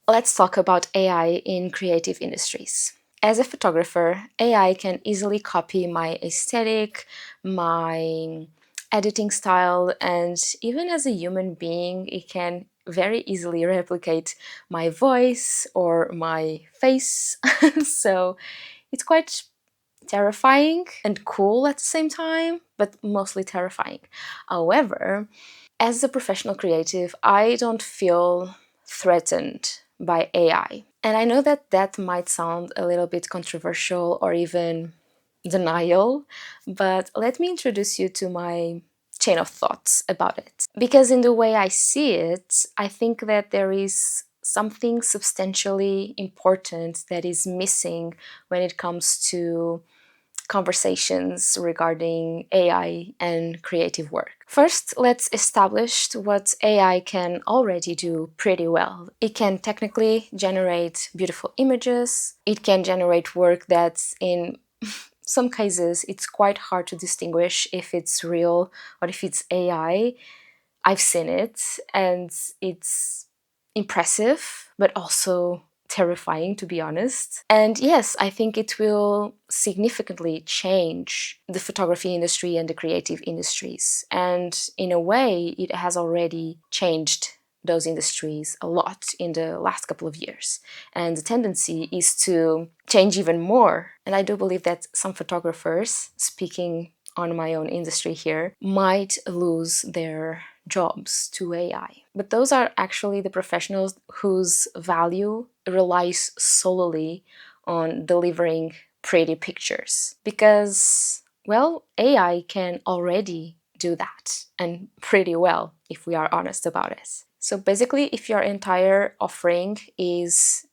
Let's talk about AI in creative industries. As a photographer, AI can easily copy my aesthetic, my editing style, and even as a human being, it can very easily replicate my voice or my face. So it's quite terrifying and cool at the same time, but mostly terrifying. However, as a professional creative, I don't feel threatened by AI. And I know that that might sound a little bit controversial or even denial, but let me introduce you to my chain of thoughts about it. Because in the way I see it, I think that there is something substantially important that is missing when it comes to conversations regarding AI and creative work. First, let's establish what AI can already do pretty well. It can technically generate beautiful images. It can generate work that's in some cases it's quite hard to distinguish if it's real or if it's AI. I've seen it and it's impressive, but also terrifying, to be honest. And yes, I think it will significantly change the photography industry and the creative industries. And in a way, it has already changed those industries a lot in the last couple of years. And the tendency is to change even more. And I do believe that some photographers, speaking on my own industry here, might lose their jobs to AI. But those are actually the professionals whose value relies solely on delivering pretty pictures. Because, well, AI can already do that, and pretty well, if we are honest about it. So basically, if your entire offering is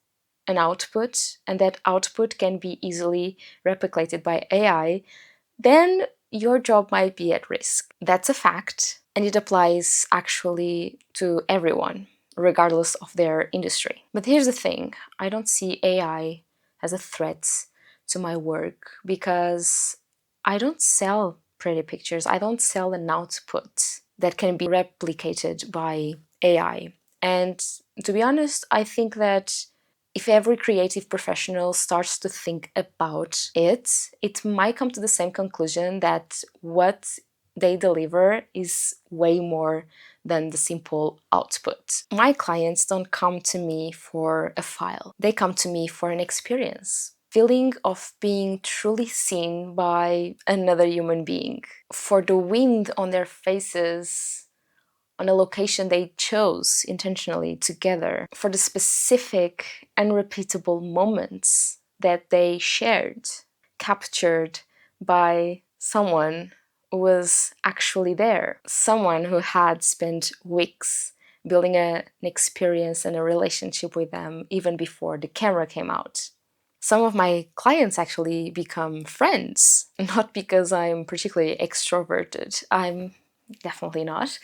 an output, and that output can be easily replicated by AI, then your job might be at risk. That's a fact, and it applies actually to everyone, regardless of their industry. But here's the thing, I don't see AI as a threat to my work because I don't sell pretty pictures. I don't sell an output that can be replicated by AI. And to be honest, I think that if every creative professional starts to think about it, it might come to the same conclusion that what they deliver is way more than the simple output. My clients don't come to me for a file, they come to me for an experience. Feeling of being truly seen by another human being, for the wind on their faces on a location they chose intentionally together, for the specific, unrepeatable moments that they shared, captured by someone who was actually there, someone who had spent weeks building an experience and a relationship with them even before the camera came out. Some of my clients actually become friends, not because I'm particularly extroverted. I'm definitely not.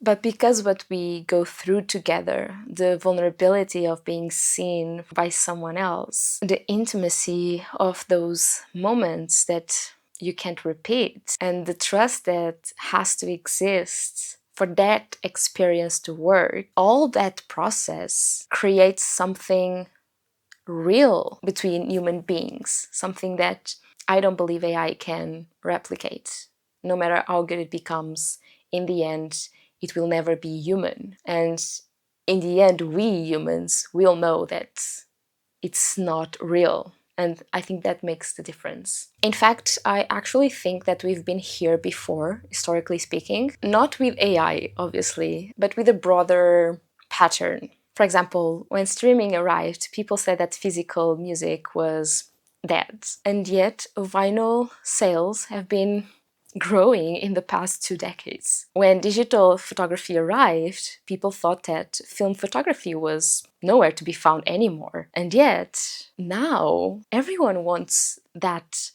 But because what we go through together, the vulnerability of being seen by someone else, the intimacy of those moments that you can't repeat, and the trust that has to exist for that experience to work, all that process creates something real between human beings, something that I don't believe AI can replicate. No matter how good it becomes, in the end, it will never be human. And in the end, we humans will know that it's not real. And I think that makes the difference. In fact, I actually think that we've been here before, historically speaking, not with AI, obviously, but with a broader pattern. For example, when streaming arrived, people said that physical music was dead. And yet, vinyl sales have been growing in the past 2 decades. When digital photography arrived, people thought that film photography was nowhere to be found anymore. And yet, now everyone wants that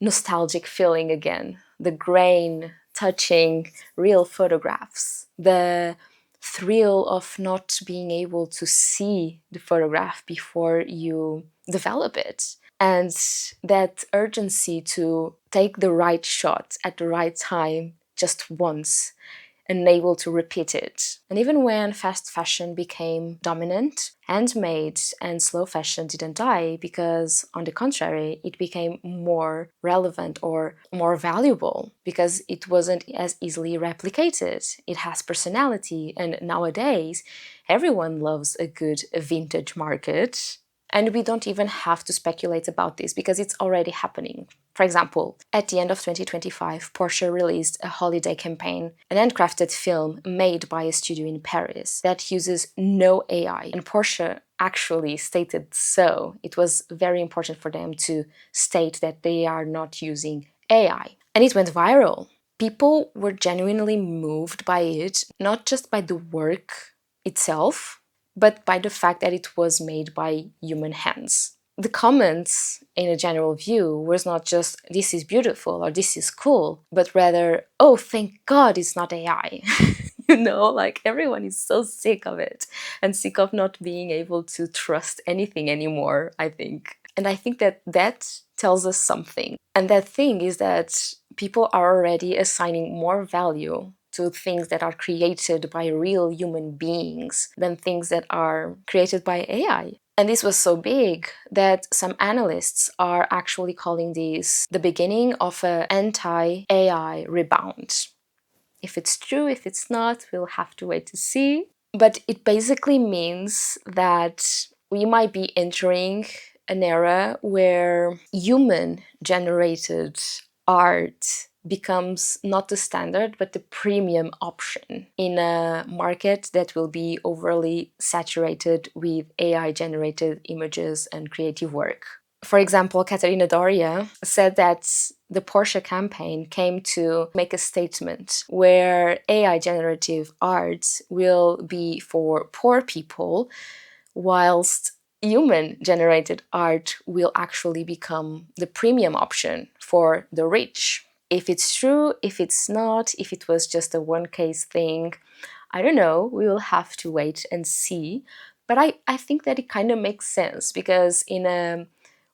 nostalgic feeling again. The grain touching real photographs, the thrill of not being able to see the photograph before you develop it, and that urgency to take the right shot at the right time just once. unable to repeat it. And even when fast fashion became dominant, handmade and slow fashion didn't die because, on the contrary, it became more relevant or more valuable because it wasn't as easily replicated. It has personality, and nowadays, everyone loves a good vintage market. And we don't even have to speculate about this because it's already happening. For example, at the end of 2025, Porsche released a holiday campaign, an handcrafted film made by a studio in Paris that uses no AI. And Porsche actually stated so. It was very important for them to state that they are not using AI. And it went viral. People were genuinely moved by it, not just by the work itself, but by the fact that it was made by human hands. The comments, in a general view, was not just "this is beautiful" or "this is cool," but rather "oh, thank God it's not AI." Like everyone is so sick of it and sick of not being able to trust anything anymore, I think. And I think that that tells us something. And that thing is that people are already assigning more value to things that are created by real human beings than things that are created by AI. And this was so big that some analysts are actually calling this the beginning of an anti-AI rebound. If it's true, if it's not, we'll have to wait to see. But it basically means that we might be entering an era where human generated art becomes not the standard but the premium option in a market that will be overly saturated with AI generated images and creative work. For example, Caterina Doria said that the Porsche campaign came to make a statement where AI generative art will be for poor people, whilst human generated art will actually become the premium option for the rich. If it's true, if it's not, if it was just a one case thing, I don't know, we will have to wait and see. But I think that it kind of makes sense because in a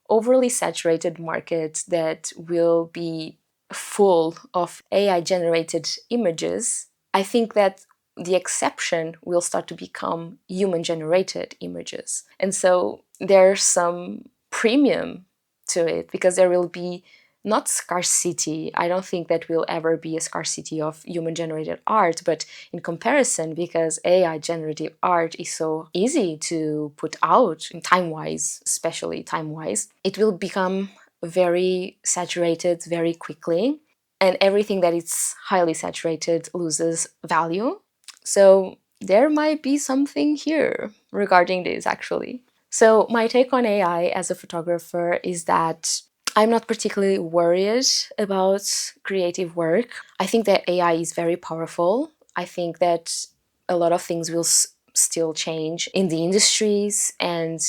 overly saturated market that will be full of AI generated images, I think that the exception will start to become human generated images. And so there's some premium to it because there will be not scarcity. I don't think that will ever be a scarcity of human generated art, but in comparison, because AI generative art is so easy to put out time wise, especially time wise, it will become very saturated very quickly. And everything that is highly saturated loses value. So there might be something here regarding this, actually. So my take on AI as a photographer is that I'm not particularly worried about creative work. I think that AI is very powerful. I think that a lot of things will still change in the industries and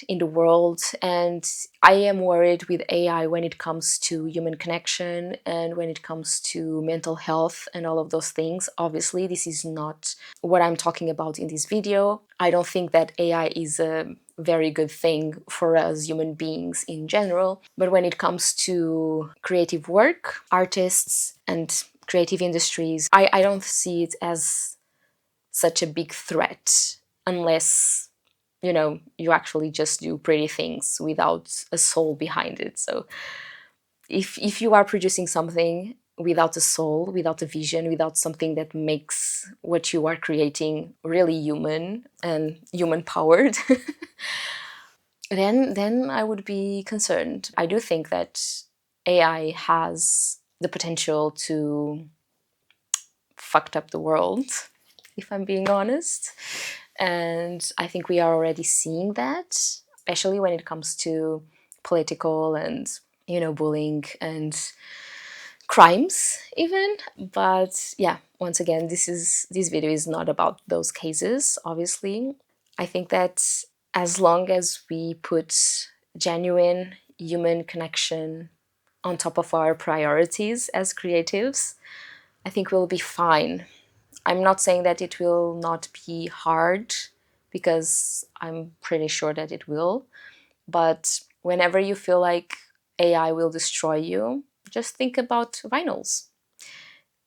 in the world. And I am worried with AI when it comes to human connection and when it comes to mental health and all of those things. Obviously, this is not what I'm talking about in this video. I don't think that AI is a very good thing for us human beings in general. But when it comes to creative work, artists, and creative industries, I don't see it as such a big threat unless you actually just do pretty things without a soul behind it. So if you are producing something without a soul, without a vision, without something that makes what you are creating really human and human powered, then I would be concerned. I do think that AI has the potential to fucked up the world, if I'm being honest. And I think we are already seeing that, especially when it comes to political and, bullying and crimes even. But yeah, once again, this video is not about those cases, obviously. I think that as long as we put genuine human connection on top of our priorities as creatives, I think we'll be fine. I'm not saying that it will not be hard, because I'm pretty sure that it will. But whenever you feel like AI will destroy you, just think about vinyls.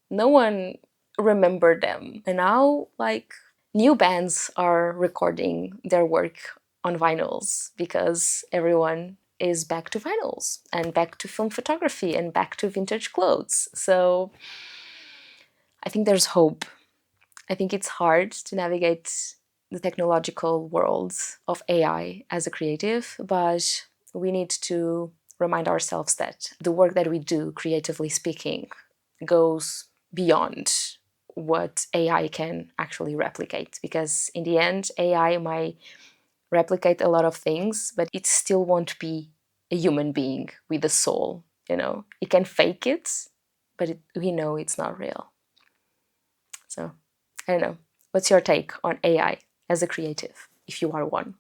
No one remember them. And now, like, new bands are recording their work on vinyls because everyone is back to vinyls and back to film photography and back to vintage clothes. So I think there's hope. I think it's hard to navigate the technological world of AI as a creative, but we need to remind ourselves that the work that we do, creatively speaking, goes beyond what AI can actually replicate. Because in the end, AI might replicate a lot of things, but it still won't be a human being with a soul. It can fake it, but we know it's not real. So I don't know. What's your take on AI as a creative, if you are one?